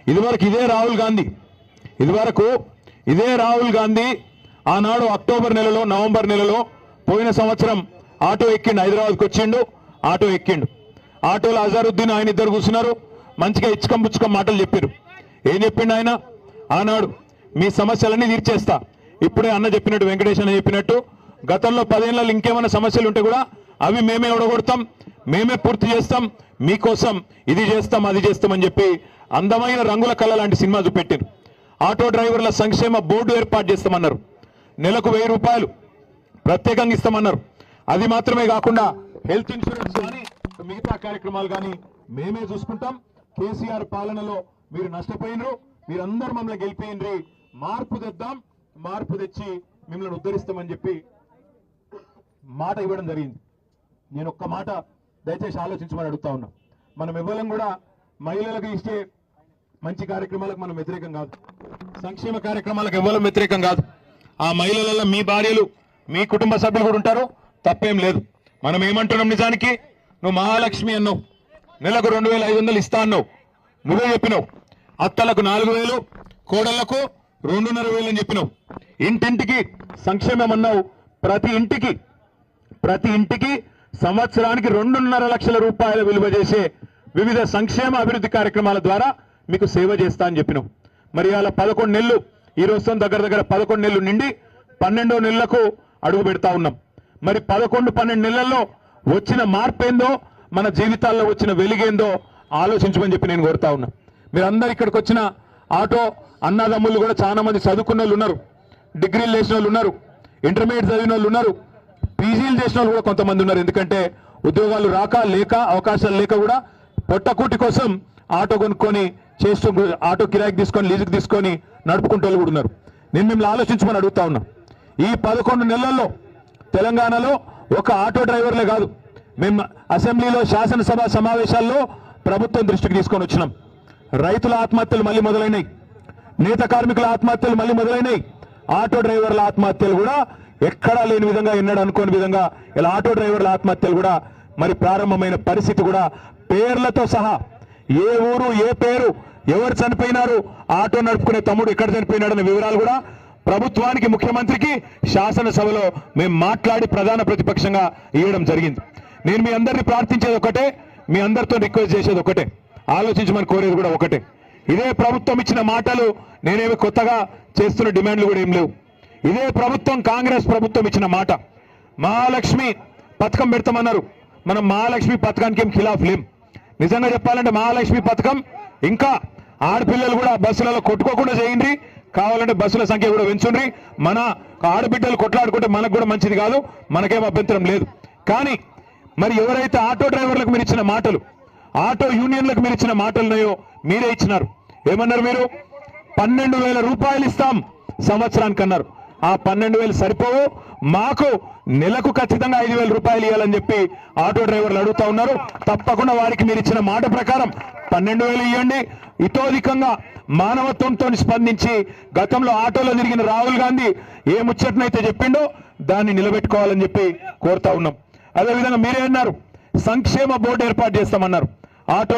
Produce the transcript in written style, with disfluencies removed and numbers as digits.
ఇదివరకు ఇదే రాహుల్ గాంధీ ఆనాడు అక్టోబర్ నెలలో నవంబర్ నెలలో పోయిన సంవత్సరం ఆటో ఎక్కిండు, హైదరాబాద్కి వచ్చిండు, ఆటో ఎక్కిండు. ఆటోలో అజారుద్దీన్ ఆయన ఇద్దరు కూర్చున్నారు, మంచిగా ఇచ్చుకం పుచ్చుకం మాటలు చెప్పారు. ఏం చెప్పిండు ఆయన? ఆనాడు మీ సమస్యలన్నీ తీర్చేస్తా. ఇప్పుడే అన్న చెప్పినట్టు, వెంకటేష్ అన్న చెప్పినట్టు, గతంలో 10 ఏళ్ళలో ఇంకేమైనా సమస్యలు ఉంటే కూడా అవి మేమే ఓడగొడతాం, మేమే పూర్తి చేస్తాం, మీకోసం ఇది చేస్తాం అది చేస్తాం అని చెప్పి అందమైన రంగుల కళ లాంటి సినిమా చూపెట్టారు. ఆటో డ్రైవర్ల సంక్షేమ బోర్డు ఏర్పాటు చేస్తామన్నారు. నెలకు 1000 రూపాయలు ప్రత్యేకంగా ఇస్తామన్నారు. అది మాత్రమే కాకుండా హెల్త్ ఇన్సూరెన్స్ కానీ మిగతా కార్యక్రమాలు కానీ మేమే చూసుకుంటాం. కేసీఆర్ పాలనలో మీరు నష్టపోయినరు, మీరందరూ మమ్మల్ని గెలిపోయినరి, మార్పు తెద్దాం, మార్పు తెచ్చి మిమ్మల్ని ఉద్ధరిస్తామని చెప్పి మాట ఇవ్వడం జరిగింది. నేను ఒక్క మాట దయచేసి ఆలోచించమని అడుగుతా ఉన్నా. మనం ఇవ్వడం కూడా మహిళలకు ఇచ్చే మంచి కార్యక్రమాలకు మనం వ్యతిరేకం కాదు, సంక్షేమ కార్యక్రమాలకు ఇవ్వడం వ్యతిరేకం కాదు. ఆ మహిళలలో మీ భార్యలు మీ కుటుంబ సభ్యులు కూడా ఉంటారు, తప్పేం లేదు. మనం ఏమంటున్నాం, నిజానికి నువ్వు మహాలక్ష్మి అన్నావు, నెలకు 2500 ఇస్తా అన్నావు, నువ్వే చెప్పినావు. అత్తలకు 4000, కోడళ్లకు 2500 అని చెప్పినావు. ఇంటింటికి సంక్షేమం అన్నావు. ప్రతి ఇంటికి సంవత్సరానికి 2.5 లక్షల రూపాయల విలువ చేసే వివిధ సంక్షేమ అభివృద్ధి కార్యక్రమాల ద్వారా మీకు సేవ చేస్తా అని చెప్పినావు. మరి అలా 11 నెలలు, ఈ రోజుతో దగ్గర 11 నెలలు నిండి 12వ నెలలకు అడుగు పెడతా ఉన్నాం. మరి 11-12 నెలల్లో వచ్చిన మార్పు ఏందో, మన జీవితాల్లో వచ్చిన వెలుగేందో ఆలోచించమని చెప్పి నేను కోరుతా ఉన్నా. మీరందరూ ఇక్కడికి వచ్చిన ఆటో అన్నదమ్ములు కూడా చాలా మంది చదువుకున్న వాళ్ళు ఉన్నారు, డిగ్రీలు చేసిన వాళ్ళు ఉన్నారు, ఇంటర్మీడియట్ చదివిన వాళ్ళు ఉన్నారు, పీజీలు చేసిన వాళ్ళు కూడా కొంతమంది ఉన్నారు. ఎందుకంటే ఉద్యోగాలు లేక అవకాశాలు లేక కూడా పొట్టకూటి కోసం ఆటో కొనుక్కొని చేస్తూ, ఆటో కిరాయికి తీసుకొని, లీజుకి తీసుకొని నడుపుకుంటూ వాళ్ళు కూడా ఉన్నారు. నేను మిమ్మల్ని ఆలోచించమని అడుగుతా ఉన్నా. ఈ 11 నెలల్లో తెలంగాణలో ఒక ఆటో డ్రైవర్లే కాదు, మేము అసెంబ్లీలో శాసనసభ సమావేశాల్లో ప్రభుత్వం దృష్టికి తీసుకొని వచ్చినాం. రైతుల ఆత్మహత్యలు మళ్ళీ మొదలైనాయి, నేత కార్మికుల ఆత్మహత్యలు మళ్ళీ మొదలైనాయి, ఆటో డ్రైవర్ల ఆత్మహత్యలు కూడా ఎక్కడా లేని విధంగా, ఎన్నడూ అనుకోని విధంగా ఇలా ఆటో డ్రైవర్ల ఆత్మహత్యలు కూడా మరి ప్రారంభమైన పరిస్థితి కూడా పేర్లతో సహా, ఏ ఊరు, ఏ పేరు, ఎవరు చనిపోయినారు, ఆటో నడుపుకునే తమ్ముడు ఎక్కడ చనిపోయినాడన్న వివరాలు కూడా ప్రభుత్వానికి, ముఖ్యమంత్రికి శాసనసభలో మేము మాట్లాడి ప్రధాన ప్రతిపక్షంగా ఇవ్వడం జరిగింది. నేను మీ అందరినీ ప్రార్థించేది ఒకటే, మీ అందరితో రిక్వెస్ట్ చేసేది ఒకటే, ఆలోచించమని కోరేది కూడా ఒకటే. ఇదే ప్రభుత్వం ఇచ్చిన మాటలు, నేనేమి కొత్తగా చేస్తున్న డిమాండ్లు కూడా ఏం లేవు. ఇదే ప్రభుత్వం, కాంగ్రెస్ ప్రభుత్వం ఇచ్చిన మాట, మహాలక్ష్మి పథకం పెడతామన్నారు. మనం మహాలక్ష్మి పథకానికి ఏం ఖిలాఫ్ లేం. నిజంగా చెప్పాలంటే మహాలక్ష్మి పథకం ఇంకా ఆడపిల్లలు కూడా బస్సులలో కొట్టుకోకుండా చేయండి, కావాలంటే బస్సుల సంఖ్య కూడా పెంచుండ్రి. మన ఆడబిడ్డలు కొట్లాడుకుంటే మనకు కూడా మంచిది కాదు, మనకేం అభ్యంతరం లేదు. కానీ మరి ఎవరైతే ఆటో డ్రైవర్లకు మీరు ఇచ్చిన మాటలు, ఆటో యూనియన్లకు మీరు ఇచ్చిన మాటలున్నాయో మీరే ఇచ్చినారు. ఏమన్నారు మీరు? 12,000 రూపాయలు ఇస్తాం సంవత్సరానికి అన్నారు. ఆ 12,000 సరిపోవు, మాకు నెలకు ఖచ్చితంగా 5,000 రూపాయలు ఇవ్వాలని చెప్పి ఆటో డ్రైవర్లు అడుగుతా ఉన్నారు. తప్పకుండా వారికి మీరు ఇచ్చిన మాట ప్రకారం 12,000 ఇవ్వండి. ఇతోధికంగా మానవత్వంతో స్పందించి గతంలో ఆటోలో తిరిగిన రాహుల్ గాంధీ ఏ ముచ్చటనైతే చెప్పిండో దాన్ని నిలబెట్టుకోవాలని చెప్పి కోరుతా ఉన్నాం. అదేవిధంగా మీరే అన్నారు, సంక్షేమ బోర్డు ఏర్పాటు చేస్తామన్నారు. ఆటో